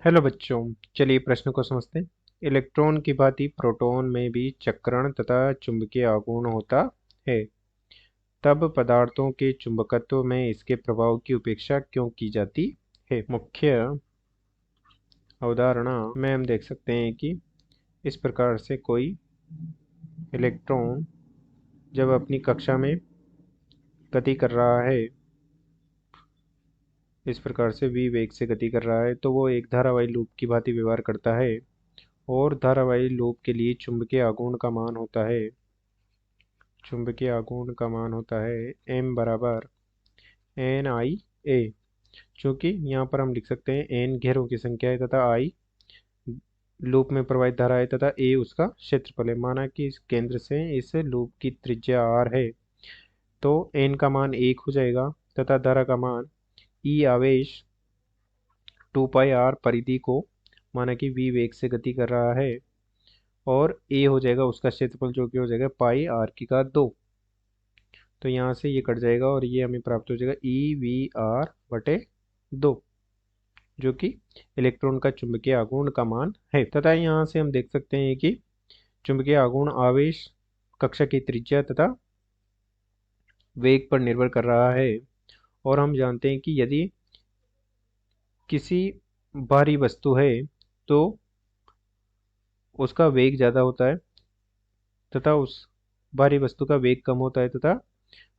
Hello बच्चों, चलिए प्रश्न को समझते हैं। इलेक्ट्रॉन की भांति प्रोटॉन में भी चक्रण तथा चुंबकीय आघूर्ण होता है, तब पदार्थों के चुंबकत्व में इसके प्रभाव की उपेक्षा क्यों की जाती है। मुख्य अवधारणा में हम देख सकते हैं कि इस प्रकार से कोई इलेक्ट्रॉन जब अपनी कक्षा में गति कर रहा है, इस प्रकार से v वेग से गति कर रहा है, तो वो एक धारावाही लूप की भांति व्यवहार करता है और धारावाही लूप के लिए चुंबकीय आघूर्ण का मान होता है m बराबर एन आई ए। चूंकि यहाँ पर हम लिख सकते हैं n घेरों की संख्या है तथा i लूप में प्रवाहित धारा है तथा a उसका क्षेत्रफल है। माना कि इस केंद्र से इस लूप की त्रिज्या r है, तो n का मान 1 हो जाएगा तथा धारा का मान e आवेश 2 पाई r परिधि को, माना कि v वेग से गति कर रहा है, और a हो जाएगा उसका क्षेत्रफल जो कि हो जाएगा पाई r की घात 2। तो यहाँ से ये कट जाएगा और ये हमें प्राप्त हो जाएगा ई वी आर बटे 2, जो कि इलेक्ट्रॉन का चुंबकीय आघूर्ण का मान है। तथा यहाँ से हम देख सकते हैं कि चुंबकीय आघूर्ण आवेश, कक्षा की त्रिज्या तथा वेग पर निर्भर कर रहा है। और हम जानते हैं कि यदि किसी भारी वस्तु है तो उसका वेग ज़्यादा होता है तथा उस भारी वस्तु का वेग कम होता है तथा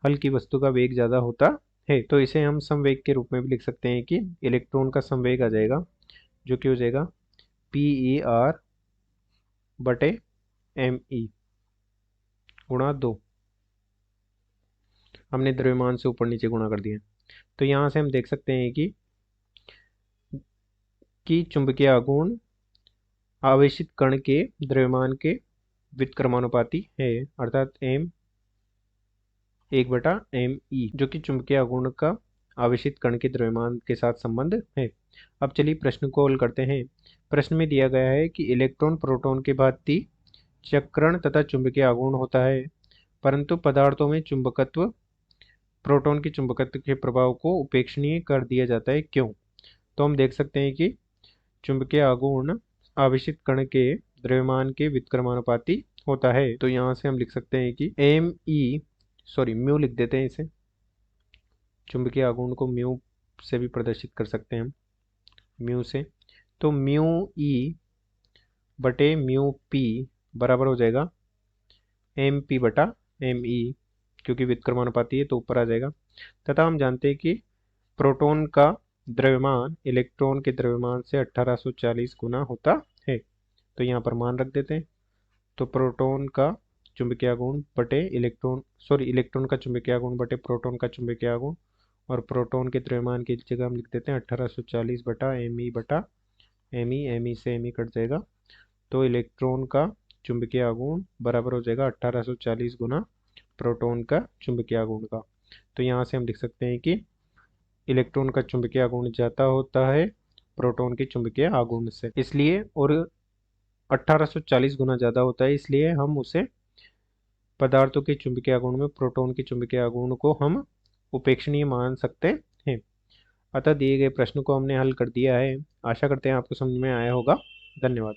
हल्की वस्तु का वेग ज़्यादा होता है। तो इसे हम संवेग के रूप में भी लिख सकते हैं कि इलेक्ट्रॉन का संवेग आ जाएगा, जो कि हो जाएगा पी ई आर बटे एम ई गुणा 2। हमने द्रव्यमान से ऊपर नीचे गुणा कर दिया। तो यहाँ से हम देख सकते हैं कि चुंबकीय आघूर्ण आवेशित कण के द्रव्यमान के व्युत्क्रमानुपाती है, अर्थात m 1/m ई, जो कि चुंबकीय आघूर्ण का आवेशित कण के द्रव्यमान के साथ संबंध है। अब चलिए प्रश्न को हल करते हैं। प्रश्न में दिया गया है कि इलेक्ट्रॉन प्रोटॉन के भांति चक्रण तथा चुंबकीय आघूर्ण होता है, परंतु पदार्थों में चुंबकत्व, प्रोटॉन के चुंबकत्व के प्रभाव को उपेक्षणीय कर दिया जाता है, क्यों। तो हम देख सकते हैं कि चुंबकीय आघूर्ण आवेशित कण के द्रव्यमान के व्युत्क्रमानुपाती होता है। तो यहाँ से हम लिख सकते हैं कि म्यू लिख देते हैं इसे। चुंबकीय आघूर्ण को म्यू से भी प्रदर्शित कर सकते हैं हम, म्यू से। तो म्यू ई बटे म्यू पी बराबर हो जाएगा एम पी बटा एम ई, क्योंकि व्युत्क्रमानुपाती है तो ऊपर आ जाएगा। तथा हम जानते हैं कि प्रोटॉन का द्रव्यमान इलेक्ट्रॉन के द्रव्यमान से 1840 गुना होता है। तो यहाँ पर मान रख देते हैं। तो प्रोटॉन का चुंबकीय आघूर्ण बटे इलेक्ट्रॉन का चुंबकीय आघूर्ण बटे प्रोटॉन का चुंबकीय आघूर्ण, और प्रोटॉन के द्रव्यमान की जगह हम लिख देते हैं 1840 बटा एम ई से एम ई कट जाएगा। तो इलेक्ट्रॉन का चुंबकीय आघूर्ण बराबर हो जाएगा 1840 गुना प्रोटॉन का चुंबकीय आघूर्ण का। तो यहाँ से हम लिख सकते हैं कि इलेक्ट्रॉन का चुंबकीय आघूर्ण ज्यादा होता है प्रोटॉन के चुंबकीय आघूर्ण से, इसलिए, और 1840 गुना ज़्यादा होता है, इसलिए हम उसे पदार्थों के चुंबकीय आघूर्ण में प्रोटॉन के चुंबकीय आघूर्ण को हम उपेक्षणीय मान सकते हैं। अतः दिए गए प्रश्न को हमने हल कर दिया है। आशा करते हैं आपको समझ में आया होगा। धन्यवाद।